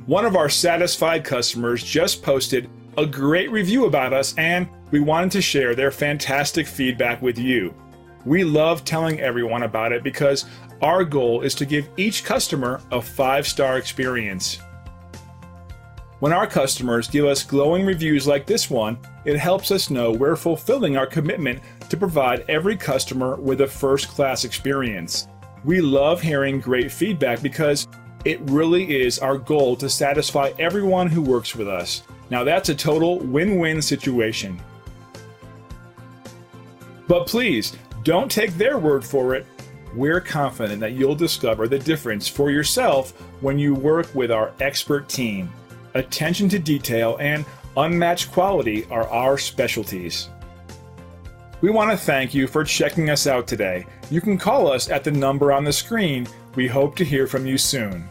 One of our satisfied customers just posted a great review about us, and we wanted to share their fantastic feedback with you. We love telling everyone about it because our goal is to give each customer a 5-star experience. When our customers give us glowing reviews like this one, it helps us know we're fulfilling our commitment to provide every customer with a first-class experience. We love hearing great feedback because it really is our goal to satisfy everyone who works with us. Now that's a total win-win situation. But please, don't take their word for it. We're confident that you'll discover the difference for yourself when you work with our expert team. Attention to detail and unmatched quality are our specialties. We want to thank you for checking us out today. You can call us at the number on the screen. We hope to hear from you soon.